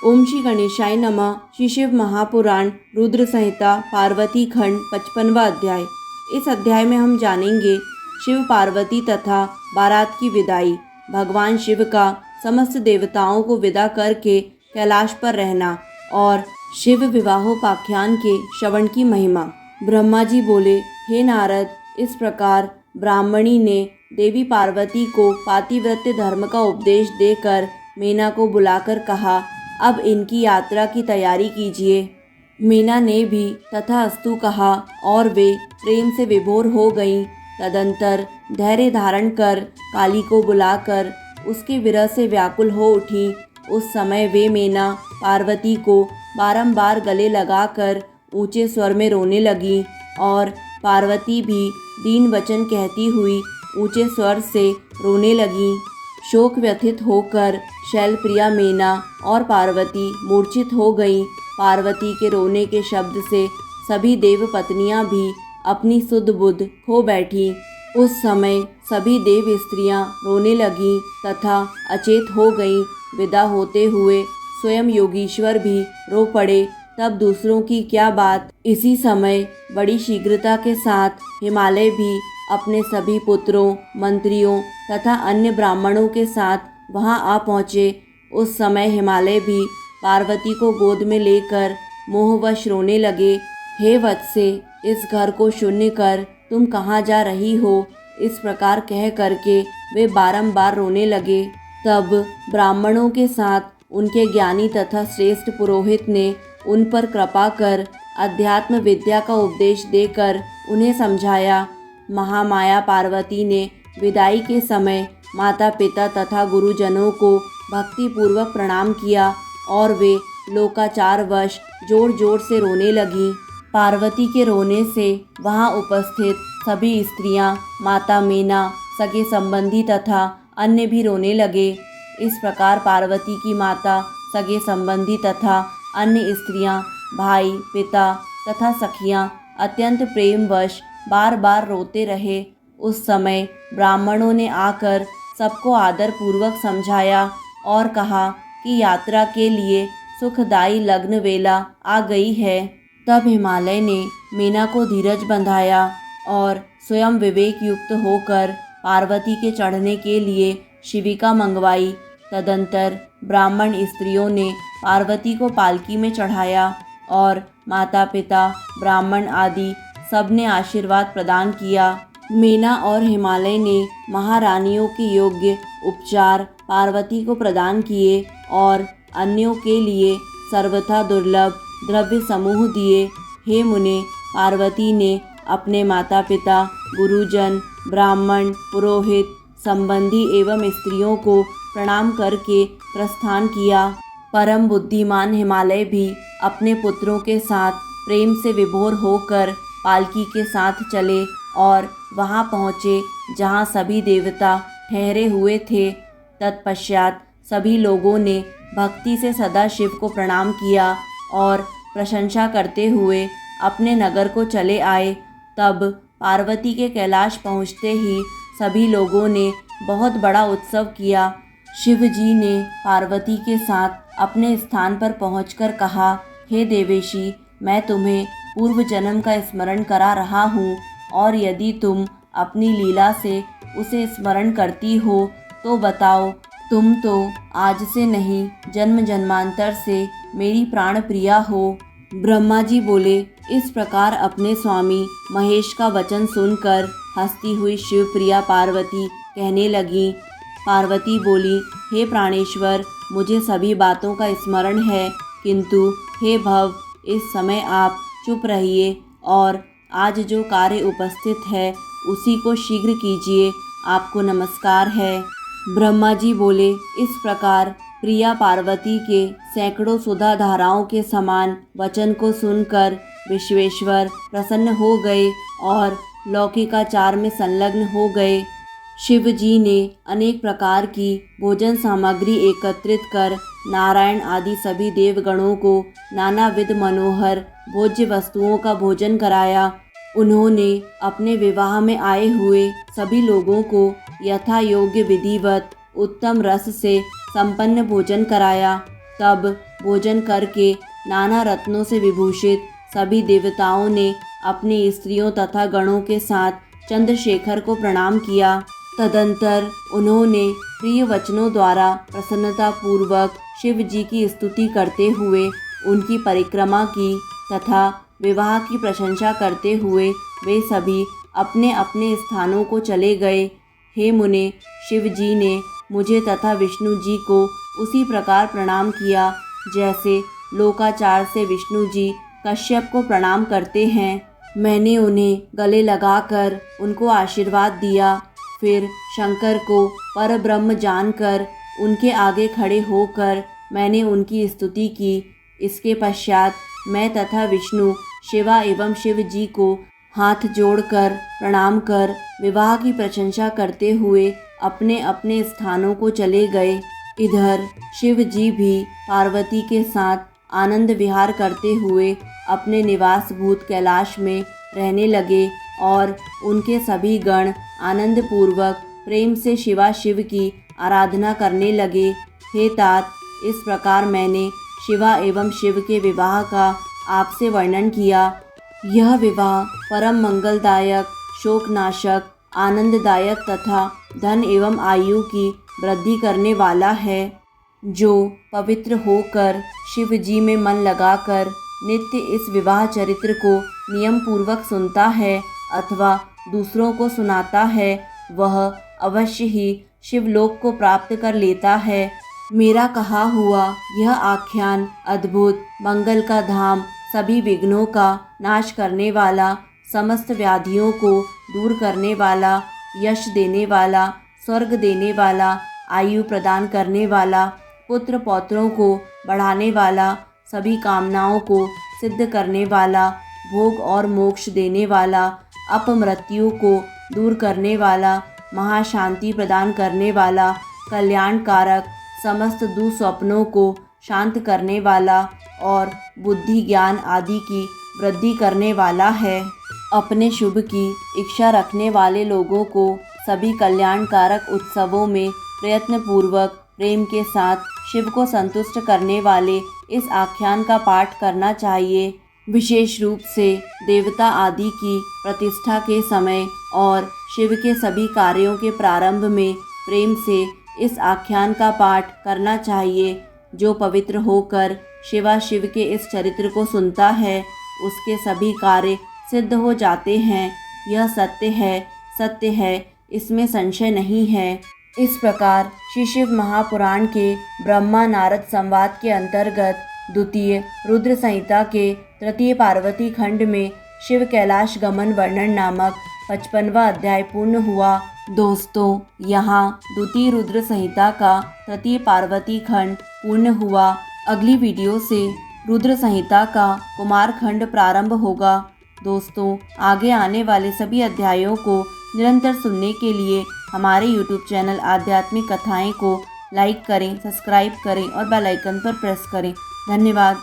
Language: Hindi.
ओम श्री गणेशाय नमः। श्री शिव महापुराण रुद्र संहिता पार्वती खंड 55वां अध्याय। इस अध्याय में हम जानेंगे शिव पार्वती तथा बारात की विदाई, भगवान शिव का समस्त देवताओं को विदा करके कैलाश पर रहना और शिव विवाहोपाख्यान के श्रवण की महिमा। ब्रह्मा जी बोले, हे नारद, इस प्रकार ब्राह्मणी ने देवी पार्वती को पातिव्रत्य धर्म का उपदेश देकर मीना को बुलाकर कहा, अब इनकी यात्रा की तैयारी कीजिए। मीना ने भी तथास्तु कहा और वे प्रेम से विभोर हो गईं। तदंतर धैर्य धारण कर काली को बुलाकर उसके विरह से व्याकुल हो उठी। उस समय वे मीना पार्वती को बारंबार गले लगाकर ऊंचे स्वर में रोने लगी और पार्वती भी दीन वचन कहती हुई ऊंचे स्वर से रोने लगी। शोक व्यथित होकर शैलप्रिया मीना और पार्वती मूर्छित हो गईं। पार्वती के रोने के शब्द से सभी देव पत्नियां भी अपनी सुध बुध खो बैठी। उस समय सभी देव स्त्रियां रोने लगीं तथा अचेत हो गईं। विदा होते हुए स्वयं योगीश्वर भी रो पड़े, तब दूसरों की क्या बात। इसी समय बड़ी शीघ्रता के साथ हिमालय भी अपने सभी पुत्रों, मंत्रियों तथा अन्य ब्राह्मणों के साथ वहां आ पहुँचे। उस समय हिमालय भी पार्वती को गोद में लेकर मोहवश रोने लगे। हे वत्से, इस घर को शून्य कर तुम कहाँ जा रही हो? इस प्रकार कह करके वे बारंबार रोने लगे। तब ब्राह्मणों के साथ उनके ज्ञानी तथा श्रेष्ठ पुरोहित ने उन पर कृपा कर अध्यात्म विद्या का उपदेश देकर उन्हें समझाया। महामाया पार्वती ने विदाई के समय माता पिता तथा गुरुजनों को भक्तिपूर्वक प्रणाम किया और वे लोकाचारवश जोर जोर से रोने लगीं। पार्वती के रोने से वहां उपस्थित सभी स्त्रियां, माता मीना, सगे संबंधी तथा अन्य भी रोने लगे। इस प्रकार पार्वती की माता, सगे संबंधी तथा अन्य स्त्रियां, भाई, पिता तथा सखियां अत्यंत प्रेमवश बार बार रोते रहे। उस समय ब्राह्मणों ने आकर सबको आदर पूर्वक समझाया और कहा कि यात्रा के लिए सुखदायी लग्न वेला आ गई है। तब हिमालय ने मीना को धीरज बंधाया और स्वयं विवेक युक्त होकर पार्वती के चढ़ने के लिए शिविका मंगवाई। तदंतर ब्राह्मण स्त्रियों ने पार्वती को पालकी में चढ़ाया और माता पिता, ब्राह्मण आदि सबने आशीर्वाद प्रदान किया। मीना और हिमालय ने महारानियों के योग्य उपचार पार्वती को प्रदान किए और अन्यों के लिए सर्वथा दुर्लभ द्रव्य समूह दिए। हे मुने, पार्वती ने अपने माता पिता, गुरुजन, ब्राह्मण, पुरोहित, संबंधी एवं स्त्रियों को प्रणाम करके प्रस्थान किया। परम बुद्धिमान हिमालय भी अपने पुत्रों के साथ प्रेम से विभोर होकर पालकी के साथ चले और वहां पहुँचे जहां सभी देवता ठहरे हुए थे। तत्पश्चात सभी लोगों ने भक्ति से सदा शिव को प्रणाम किया और प्रशंसा करते हुए अपने नगर को चले आए। तब पार्वती के कैलाश पहुँचते ही सभी लोगों ने बहुत बड़ा उत्सव किया। शिव जी ने पार्वती के साथ अपने स्थान पर पहुंचकर कहा, हे देवेशी, मैं तुम्हें पूर्व जन्म का स्मरण करा रहा हूँ और यदि तुम अपनी लीला से उसे स्मरण करती हो तो बताओ, तुम तो आज से नहीं जन्म जन्मांतर से मेरी प्राण प्रिया हो। ब्रह्मा जी बोले, इस प्रकार अपने स्वामी महेश का वचन सुनकर हंसती हुई शिवप्रिया पार्वती कहने लगी। पार्वती बोली, हे प्राणेश्वर, मुझे सभी बातों का स्मरण है, किंतु हे भव, इस समय आप चुप रहिए और आज जो कार्य उपस्थित है उसी को शीघ्र कीजिए। आपको नमस्कार है। ब्रह्मा जी बोले, इस प्रकार प्रिया पार्वती के सैकड़ों सुधा धाराओं के समान वचन को सुनकर विश्वेश्वर प्रसन्न हो गए और लौकिकाचार में संलग्न हो गए। शिव जी ने अनेक प्रकार की भोजन सामग्री एकत्रित कर नारायण आदि सभी देवगणों को नानाविध मनोहर भोज्य वस्तुओं का भोजन कराया। उन्होंने अपने विवाह में आए हुए सभी लोगों को यथा योग्य विधिवत उत्तम रस से संपन्न भोजन कराया। तब भोजन करके नाना रत्नों से विभूषित सभी देवताओं ने अपनी स्त्रियों तथा गणों के साथ चंद्रशेखर को प्रणाम किया। तदंतर उन्होंने प्रिय वचनों द्वारा प्रसन्नतापूर्वक शिव जी की स्तुति करते हुए उनकी परिक्रमा की तथा विवाह की प्रशंसा करते हुए वे सभी अपने अपने स्थानों को चले गए। हे मुने, शिव जी ने मुझे तथा विष्णु जी को उसी प्रकार प्रणाम किया जैसे लोकाचार से विष्णु जी कश्यप को प्रणाम करते हैं। मैंने उन्हें गले लगाकर उनको आशीर्वाद दिया। फिर शंकर को परब्रह्म जानकर उनके आगे खड़े होकर मैंने उनकी स्तुति की। इसके पश्चात मैं तथा विष्णु शिवा एवं शिव जी को हाथ जोड़कर प्रणाम कर विवाह की प्रशंसा करते हुए अपने अपने स्थानों को चले गए। इधर शिव जी भी पार्वती के साथ आनंद विहार करते हुए अपने निवास भूत कैलाश में रहने लगे और उनके सभी गण आनंद पूर्वक प्रेम से शिवा शिव की आराधना करने लगे। हे तात, इस प्रकार मैंने शिवा एवं शिव के विवाह का आपसे वर्णन किया। यह विवाह परम मंगलदायक, शोकनाशक, आनंददायक तथा धन एवं आयु की वृद्धि करने वाला है। जो पवित्र होकर शिव जी में मन लगाकर नित्य इस विवाह चरित्र को नियम पूर्वक सुनता है अथवा दूसरों को सुनाता है, वह अवश्य ही शिवलोक को प्राप्त कर लेता है। मेरा कहा हुआ यह आख्यान अद्भुत, मंगल का धाम, सभी विघ्नों का नाश करने वाला, समस्त व्याधियों को दूर करने वाला, यश देने वाला, स्वर्ग देने वाला, आयु प्रदान करने वाला, पुत्र पौत्रों को बढ़ाने वाला, सभी कामनाओं को सिद्ध करने वाला, भोग और मोक्ष देने वाला, अपमृत्यु को दूर करने वाला, महाशांति प्रदान करने वाला, कल्याणकारक, समस्त दुस्वप्नों को शांत करने वाला और बुद्धि ज्ञान आदि की वृद्धि करने वाला है। अपने शुभ की इच्छा रखने वाले लोगों को सभी कल्याणकारक उत्सवों में प्रयत्नपूर्वक प्रेम के साथ शिव को संतुष्ट करने वाले इस आख्यान का पाठ करना चाहिए। विशेष रूप से देवता आदि की प्रतिष्ठा के समय और शिव के सभी कार्यों के प्रारंभ में प्रेम से इस आख्यान का पाठ करना चाहिए। जो पवित्र होकर शिवा शिव के इस चरित्र को सुनता है, उसके सभी कार्य सिद्ध हो जाते हैं। यह सत्य है, इसमें संशय नहीं है। इस प्रकार श्री शिव महापुराण के ब्रह्मा नारद संवाद के अंतर्गत द्वितीय रुद्र संहिता के तृतीय पार्वती खंड में शिव कैलाश गमन वर्णन नामक 55वां अध्याय पूर्ण हुआ। दोस्तों, यहाँ द्वितीय रुद्र संहिता का तृतीय पार्वती खंड पूर्ण हुआ। अगली वीडियो से रुद्र संहिता का कुमार खंड प्रारंभ होगा। दोस्तों, आगे आने वाले सभी अध्यायों को निरंतर सुनने के लिए हमारे YouTube चैनल आध्यात्मिक कथाएं को लाइक करें, सब्सक्राइब करें और बेल आइकन पर प्रेस करें। धन्यवाद।